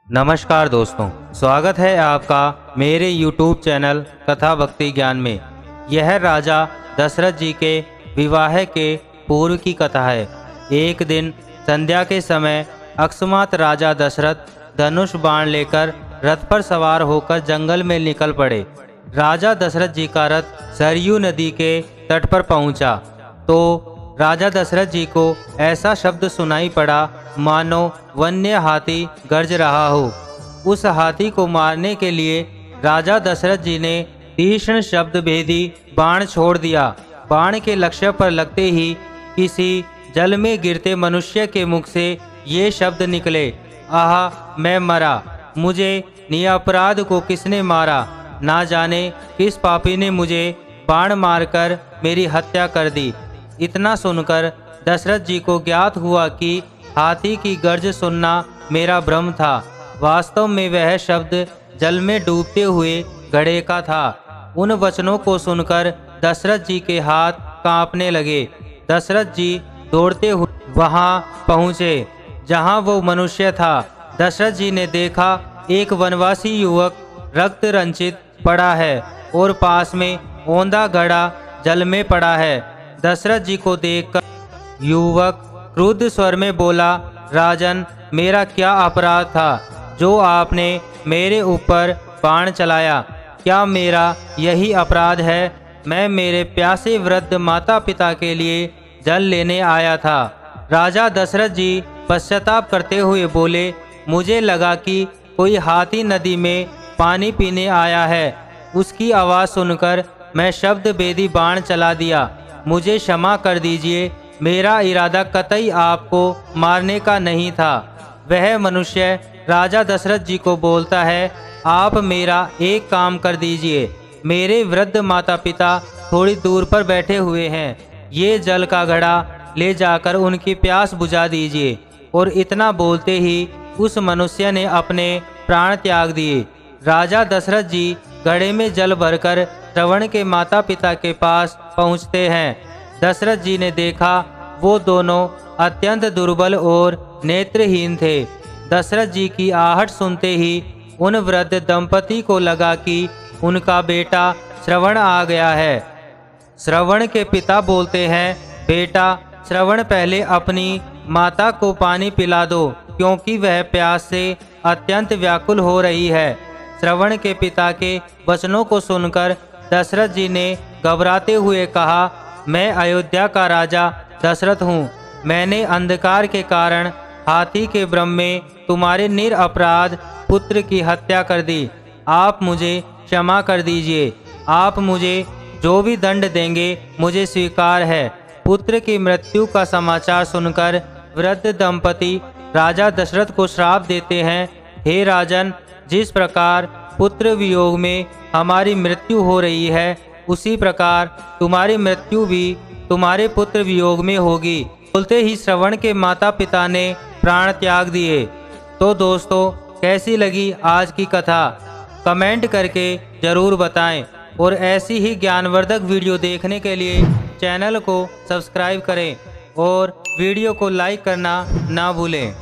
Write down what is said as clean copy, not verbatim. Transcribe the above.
नमस्कार दोस्तों, स्वागत है आपका मेरे YouTube चैनल कथा भक्ति ज्ञान में। यह राजा दशरथ जी के विवाह के पूर्व की कथा है। एक दिन संध्या के समय अकस्मात राजा दशरथ धनुष बाण लेकर रथ पर सवार होकर जंगल में निकल पड़े। राजा दशरथ जी का रथ सरयू नदी के तट पर पहुंचा तो राजा दशरथ जी को ऐसा शब्द सुनाई पड़ा मानो वन्य हाथी गर्ज रहा हो। उस हाथी को मारने के लिए राजा दशरथ जी ने तीक्ष्ण शब्द भेदी बाण छोड़ दिया। बाण के लक्ष्य पर लगते ही किसी जल में गिरते मनुष्य के मुख से ये शब्द निकले, आहा मैं मरा, मुझे निरपराध को किसने मारा, ना जाने किस पापी ने मुझे बाण मारकर मेरी हत्या कर दी। इतना सुनकर दशरथ जी को ज्ञात हुआ कि हाथी की गर्ज सुनना मेरा भ्रम था। वास्तव में वह शब्द जल में डूबते हुए घड़े का था। उन वचनों को सुनकर दशरथ जी के हाथ कांपने लगे। दशरथ जी दौड़ते हुए वहां पहुंचे जहां वो मनुष्य था। दशरथ जी ने देखा एक वनवासी युवक रक्त रंजित पड़ा है और पास में औंधा घड़ा जल में पड़ा है। दशरथ जी को देखकर युवक क्रुद्ध स्वर में बोला, राजन, मेरा क्या अपराध था जो आपने मेरे ऊपर बाण चलाया? क्या मेरा यही अपराध है? मैं मेरे प्यासे वृद्ध माता पिता के लिए जल लेने आया था। राजा दशरथ जी पश्चाताप करते हुए बोले, मुझे लगा कि कोई हाथी नदी में पानी पीने आया है। उसकी आवाज़ सुनकर मैं शब्द भेदी बाण चला दिया। मुझे क्षमा कर दीजिए, मेरा इरादा कतई आपको मारने का नहीं था। वह मनुष्य राजा दशरथ जी को बोलता है, आप मेरा एक काम कर दीजिए, मेरे वृद्ध माता पिता थोड़ी दूर पर बैठे हुए हैं, ये जल का घड़ा ले जाकर उनकी प्यास बुझा दीजिए। और इतना बोलते ही उस मनुष्य ने अपने प्राण त्याग दिए। राजा दशरथ जी घड़े में जल भरकर श्रवण के माता पिता के पास पहुंचते हैं। दशरथ जी ने देखा वो दोनों अत्यंत दुर्बल और नेत्रहीन थे। दशरथ जी की आहट सुनते ही उन वृद्ध दंपति को लगा कि उनका बेटा श्रवण आ गया है। श्रवण के पिता बोलते हैं, बेटा श्रवण, पहले अपनी माता को पानी पिला दो क्योंकि वह प्यास से अत्यंत व्याकुल हो रही है। श्रवण के पिता के वचनों को सुनकर दशरथ जी ने घबराते हुए कहा, मैं अयोध्या का राजा दशरथ हूँ। मैंने अंधकार के कारण हाथी के भ्रम में तुम्हारे निरपराध पुत्र की हत्या कर दी। आप मुझे क्षमा कर दीजिए। आप मुझे जो भी दंड देंगे मुझे स्वीकार है। पुत्र की मृत्यु का समाचार सुनकर वृद्ध दंपति राजा दशरथ को श्राप देते हैं, हे राजन, जिस प्रकार पुत्र वियोग में हमारी मृत्यु हो रही है उसी प्रकार तुम्हारी मृत्यु भी तुम्हारे पुत्र वियोग में होगी। बोलते ही श्रवण के माता पिता ने प्राण त्याग दिए। तो दोस्तों, कैसी लगी आज की कथा? कमेंट करके ज़रूर बताएं और ऐसी ही ज्ञानवर्धक वीडियो देखने के लिए चैनल को सब्सक्राइब करें और वीडियो को लाइक करना ना भूलें।